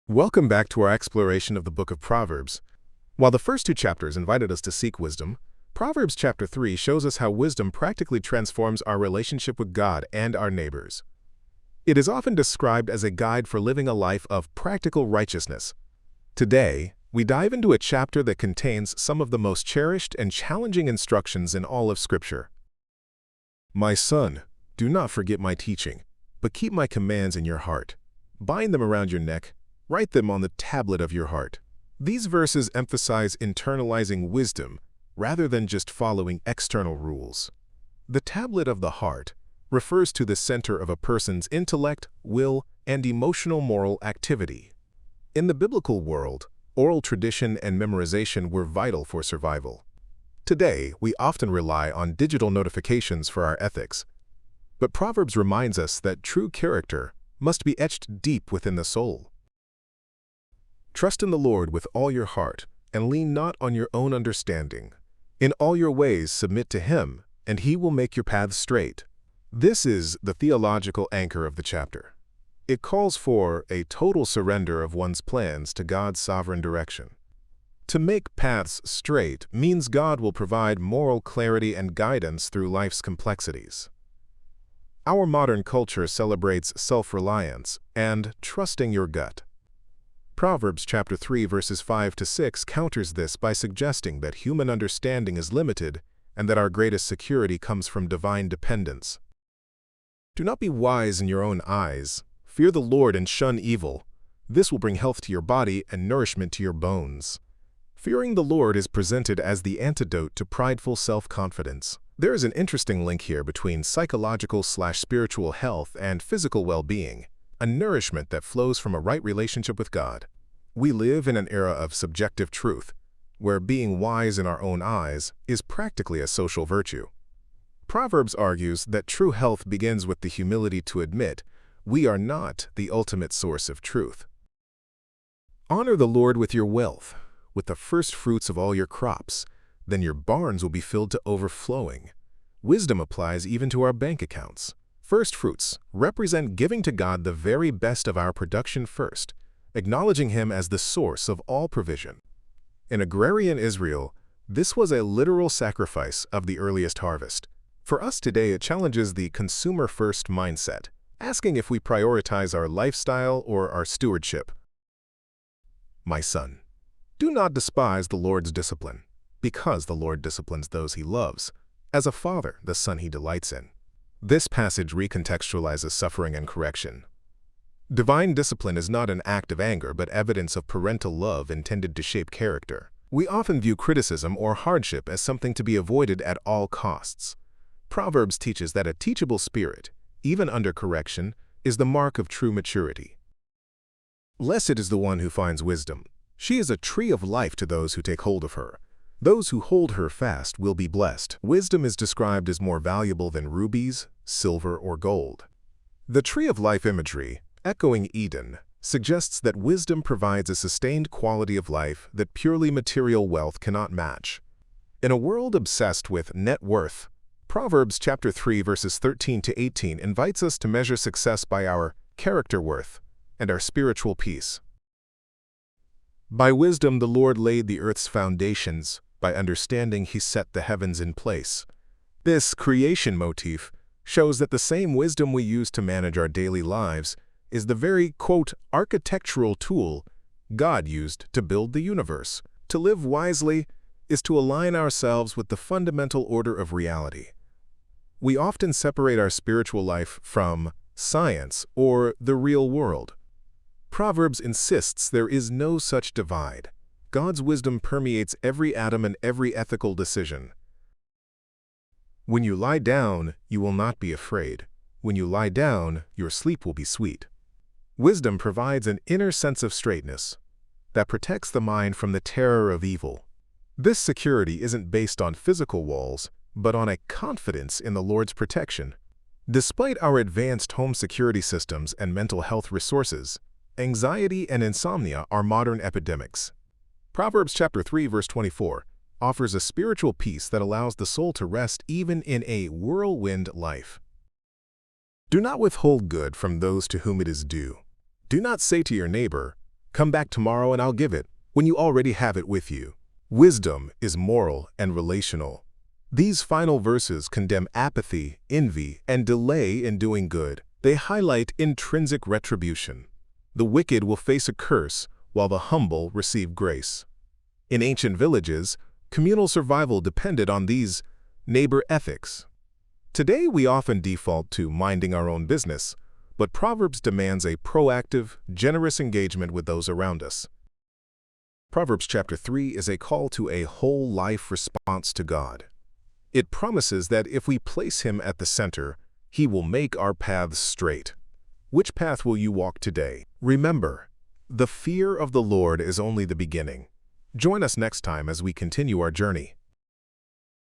Welcome back to our exploration of the book of Proverbs. While the first two chapters invited us to seek wisdom, Proverbs chapter 3 shows us how wisdom practically transforms our relationship with God and our neighbors. It is often described as a guide for living a life of practical righteousness. Today, we dive into a chapter that contains some of the most cherished and challenging instructions in all of Scripture. My son, do not forget my teaching, but keep my commands in your heart. Bind them around your neck. Write them on the tablet of your heart. These verses emphasize internalizing wisdom rather than just following external rules. The tablet of the heart refers to the center of a person's intellect, will, and emotional moral activity. In the biblical world, oral tradition and memorization were vital for survival. Today, we often rely on digital notifications for our ethics. But Proverbs reminds us that true character must be etched deep within the soul. Trust in the Lord with all your heart, and lean not on your own understanding. In all your ways submit to Him, and He will make your paths straight. This is the theological anchor of the chapter. It calls for a total surrender of one's plans to God's sovereign direction. To make paths straight means God will provide moral clarity and guidance through life's complexities. Our modern culture celebrates self-reliance and trusting your gut. Proverbs chapter 3 verses 5 to 6 counters this by suggesting that human understanding is limited and that our greatest security comes from divine dependence. Do not be wise in your own eyes. Fear the Lord and shun evil. This will bring health to your body and nourishment to your bones. Fearing the Lord is presented as the antidote to prideful self-confidence. There is an interesting link here between psychological/spiritual health and physical well-being, a nourishment that flows from a right relationship with God. We live in an era of subjective truth, where being wise in our own eyes is practically a social virtue. Proverbs argues that true health begins with the humility to admit we are not the ultimate source of truth. Honor the Lord with your wealth, with the first fruits of all your crops, then your barns will be filled to overflowing. Wisdom applies even to our bank accounts. First fruits represent giving to God the very best of our production first, acknowledging Him as the source of all provision. In agrarian Israel, this was a literal sacrifice of the earliest harvest. For us today, it challenges the consumer-first mindset, asking if we prioritize our lifestyle or our stewardship. My son, do not despise the Lord's discipline, because the Lord disciplines those He loves, as a father the son He delights in. This passage recontextualizes suffering and correction. Divine discipline is not an act of anger, but evidence of parental love intended to shape character. We often view criticism or hardship as something to be avoided at all costs. Proverbs teaches that a teachable spirit, even under correction, is the mark of true maturity. Blessed is the one who finds wisdom. She is a tree of life to those who take hold of her. Those who hold her fast will be blessed. Wisdom is described as more valuable than rubies, silver, or gold. The tree of life imagery, echoing Eden, suggests that wisdom provides a sustained quality of life that purely material wealth cannot match. In a world obsessed with net worth, Proverbs chapter 3 verses 13 to 18 invites us to measure success by our character worth and our spiritual peace. By wisdom the Lord laid the earth's foundations. By understanding He set the heavens in place. This creation motif shows that the same wisdom we use to manage our daily lives is the very, quote, architectural tool God used to build the universe. To live wisely is to align ourselves with the fundamental order of reality. We often separate our spiritual life from science or the real world. Proverbs insists there is no such divide. God's wisdom permeates every atom and every ethical decision. When you lie down, you will not be afraid. When you lie down, your sleep will be sweet. Wisdom provides an inner sense of straightness that protects the mind from the terror of evil. This security isn't based on physical walls, but on a confidence in the Lord's protection. Despite our advanced home security systems and mental health resources, anxiety and insomnia are modern epidemics. Proverbs chapter 3 verse 24 offers a spiritual peace that allows the soul to rest even in a whirlwind life. Do not withhold good from those to whom it is due. Do not say to your neighbor, Come back tomorrow and I'll give it, when you already have it with you. Wisdom is moral and relational. These final verses condemn apathy, envy, and delay in doing good. They highlight intrinsic retribution. The wicked will face a curse, while the humble receive grace. In ancient villages, communal survival depended on these neighbor ethics. Today, we often default to minding our own business, but Proverbs demands a proactive, generous engagement with those around us. Proverbs chapter 3 is a call to a whole life response to God. It promises that if we place Him at the center, He will make our paths straight. Which path will you walk today? Remember, the fear of the Lord is only the beginning. Join us next time as we continue our journey.